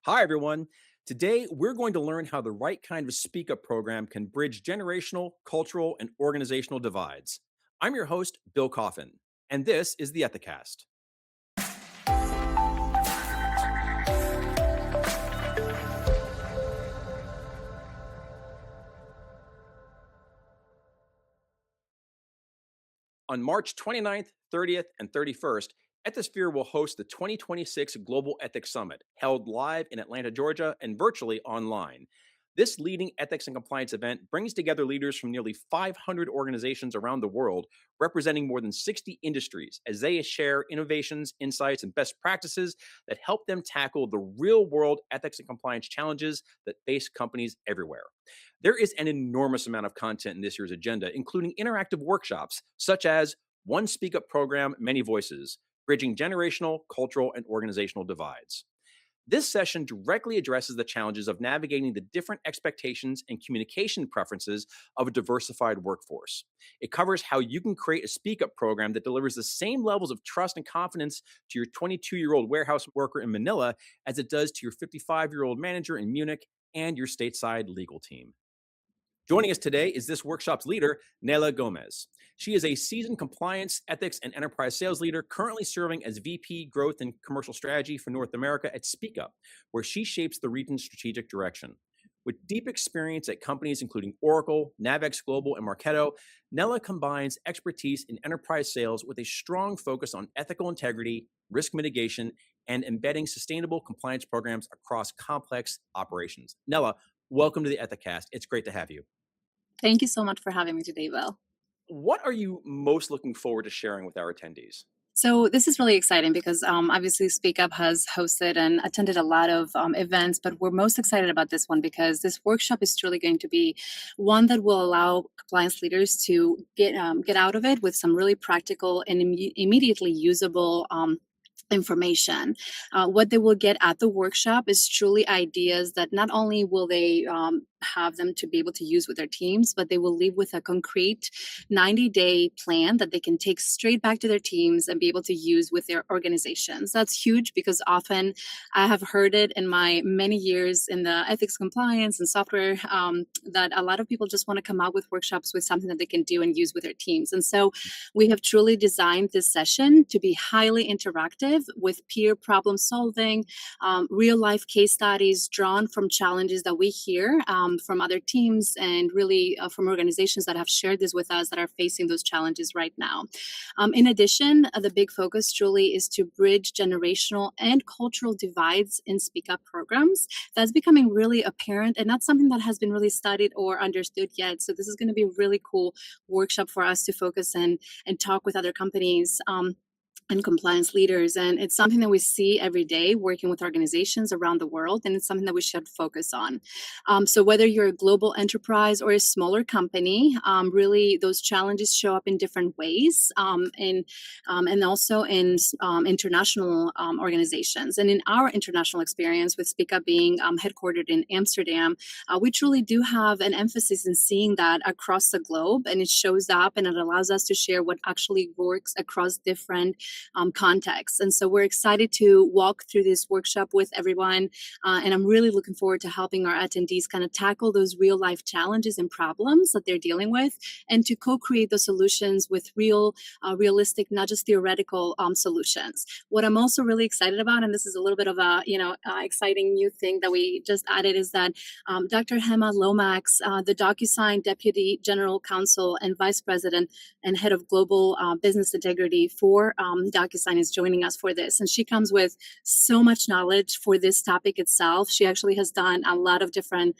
Hi, everyone. Today, we're going to learn how the right kind of SpeakUp program can bridge generational, cultural, and organizational divides. I'm your host, Bill Coffin, and this is the Ethicast. On March 29th, 30th, and 31st, Ethisphere will host the 2026 Global Ethics Summit, held live in Atlanta, Georgia, and virtually online. This leading ethics and compliance event brings together leaders from nearly 500 organizations around the world, representing more than 60 industries, as they share innovations, insights, and best practices that help them tackle the real world ethics and compliance challenges that face companies everywhere. There is an enormous amount of content in this year's agenda, including interactive workshops such as One Speak Up Program, Many Voices, Bridging Generational, Cultural, and Organizational Divides. This session directly addresses the challenges of navigating the different expectations and communication preferences of a diversified workforce. It covers how you can create a Speak Up program that delivers the same levels of trust and confidence to your 22-year-old warehouse worker in Manila as it does to your 55-year-old manager in Munich and your stateside legal team. Joining us today is this workshop's leader, Nela Gomez. She is a seasoned compliance, ethics, and enterprise sales leader currently serving as VP Growth and Commercial Strategy for North America at SpeakUp, where she shapes the region's strategic direction. With deep experience at companies including Oracle, Navex Global, and Marketo, Nela combines expertise in enterprise sales with a strong focus on ethical integrity, risk mitigation, and embedding sustainable compliance programs across complex operations. Nela, welcome to the Ethicast. It's great to have you. Thank you so much for having me today, Will. What are you most looking forward to sharing with our attendees? So this is really exciting because obviously SpeakUp has hosted and attended a lot of events, but we're most excited about this one because this workshop is truly going to be one that will allow compliance leaders to get out of it with some really practical and immediately usable information. What they will get at the workshop is truly ideas that not only will they have them to be able to use with their teams, but they will leave with a concrete 90-day plan that they can take straight back to their teams and be able to use with their organizations. That's huge because often I have heard it in my many years in the ethics compliance and software that a lot of people just want to come out with workshops with something that they can do and use with their teams. And so we have truly designed this session to be highly interactive with peer problem solving, real life case studies drawn from challenges that we hear from other teams and really from organizations that have shared this with us that are facing those challenges right now. In addition, the big focus truly is to bridge generational and cultural divides in Speak Up programs. That's becoming really apparent, and that's something that has been really studied or understood yet. So this is going to be a really cool workshop for us to focus and talk with other companies and compliance leaders. And it's something that we see every day working with organizations around the world, and it's something that we should focus on. So whether you're a global enterprise or a smaller company, really those challenges show up in different ways and also in international organizations. And in our international experience with SpeakUp being headquartered in Amsterdam, we truly do have an emphasis in seeing that across the globe, and it shows up and it allows us to share what actually works across different contexts. And so we're excited to walk through this workshop with everyone. And I'm really looking forward to helping our attendees kind of tackle those real life challenges and problems that they're dealing with and to co-create the solutions with realistic, not just theoretical solutions. What I'm also really excited about, and this is a little bit of a, exciting new thing that we just added, is that Dr. Hema Lomax, the DocuSign Deputy General Counsel and Vice President and Head of Global Business Integrity for DocuSign, is joining us for this. And she comes with so much knowledge for this topic itself. She actually has done a lot of different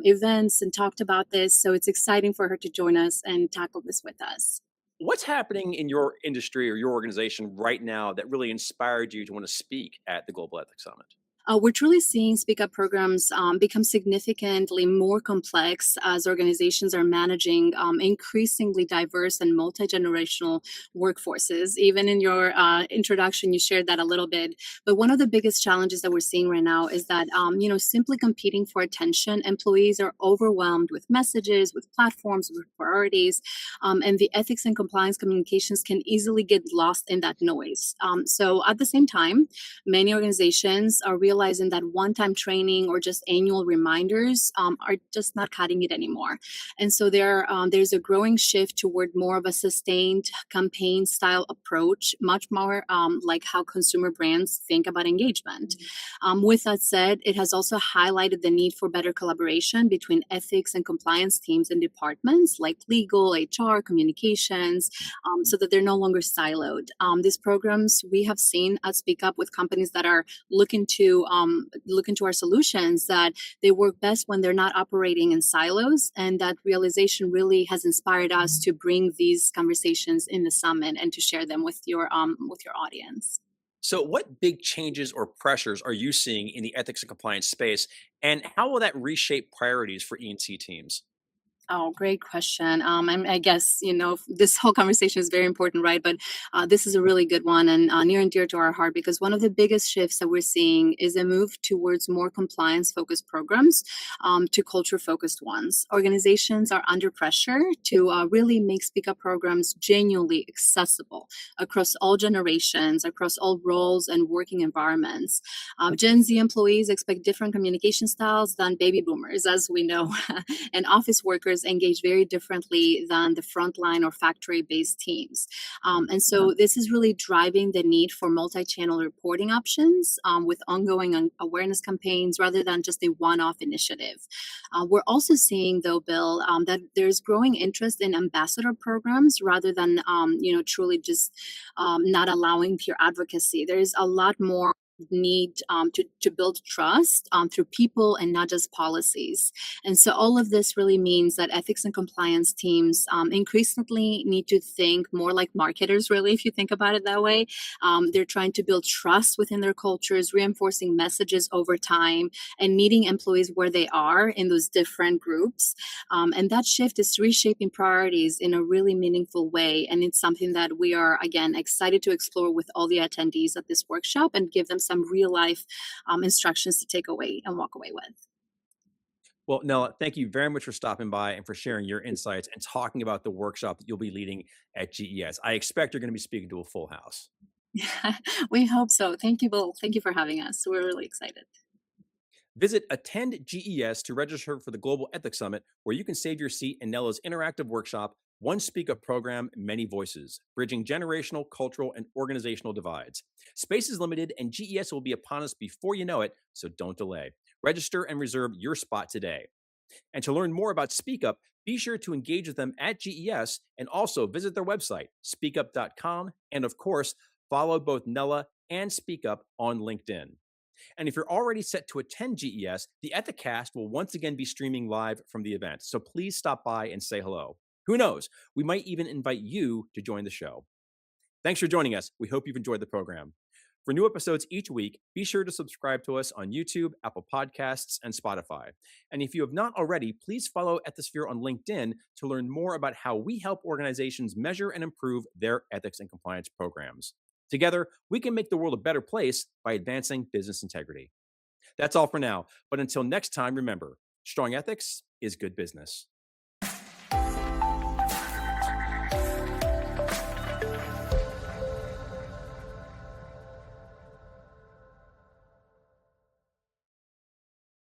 events and talked about this. So it's exciting for her to join us and tackle this with us. What's happening in your industry or your organization right now that really inspired you to want to speak at the Global Ethics Summit? We're truly seeing SpeakUp programs become significantly more complex as organizations are managing increasingly diverse and multi-generational workforces. Even in your introduction, you shared that a little bit. But one of the biggest challenges that we're seeing right now is that, simply competing for attention, employees are overwhelmed with messages, with platforms, with priorities, and the ethics and compliance communications can easily get lost in that noise. So at the same time, many organizations are realizing realizing that one-time training or just annual reminders are just not cutting it anymore. And so there's a growing shift toward more of a sustained campaign style approach, much more like how consumer brands think about engagement. With that said, it has also highlighted the need for better collaboration between ethics and compliance teams and departments like legal, HR, communications, so that they're no longer siloed. These programs we have seen at Speak Up with companies that are look into our solutions, that they work best when they're not operating in silos, and that realization really has inspired us to bring these conversations in the summit and to share them with your audience. So, what big changes or pressures are you seeing in the ethics and compliance space, and how will that reshape priorities for E&C teams? Oh, great question. And I guess, this whole conversation is very important, right? But this is a really good one and near and dear to our heart, because one of the biggest shifts that we're seeing is a move towards more compliance focused programs to culture focused ones. Organizations are under pressure to really make Speak Up programs genuinely accessible across all generations, across all roles and working environments. Gen Z employees expect different communication styles than baby boomers, as we know. And office workers engage very differently than the frontline or factory based teams. And so this is really driving the need for multi channel reporting options with ongoing awareness campaigns rather than just a one off initiative. We're also seeing, though, Bill, that there's growing interest in ambassador programs rather than, truly just not allowing peer advocacy. There's a lot more need to build trust through people and not just policies. And so all of this really means that ethics and compliance teams increasingly need to think more like marketers, really, if you think about it that way. They're trying to build trust within their cultures, reinforcing messages over time, and meeting employees where they are in those different groups. And that shift is reshaping priorities in a really meaningful way. And it's something that we are, again, excited to explore with all the attendees at this workshop and give them some real life instructions to take away and walk away with. Well, Nella, thank you very much for stopping by and for sharing your insights and talking about the workshop that you'll be leading at GES. I expect you're going to be speaking to a full house. We hope so. Thank you, Bill. Thank you for having us. We're really excited. Visit Attend GES to register for the Global Ethics Summit, where you can save your seat in Nella's interactive workshop, One Speak Up Program, Many Voices, Bridging Generational, Cultural, and Organizational Divides. Space is limited, and GES will be upon us before you know it, so don't delay. Register and reserve your spot today. And to learn more about Speak Up, be sure to engage with them at GES and also visit their website, speakup.com, and of course, follow both Nella and Speak Up on LinkedIn. And if you're already set to attend GES, the Ethicast will once again be streaming live from the event. So please stop by and say hello. Who knows? We might even invite you to join the show. Thanks for joining us. We hope you've enjoyed the program. For new episodes each week, be sure to subscribe to us on YouTube, Apple Podcasts, and Spotify. And if you have not already, please follow Ethisphere on LinkedIn to learn more about how we help organizations measure and improve their ethics and compliance programs. Together, we can make the world a better place by advancing business integrity. That's all for now. But until next time, remember, strong ethics is good business.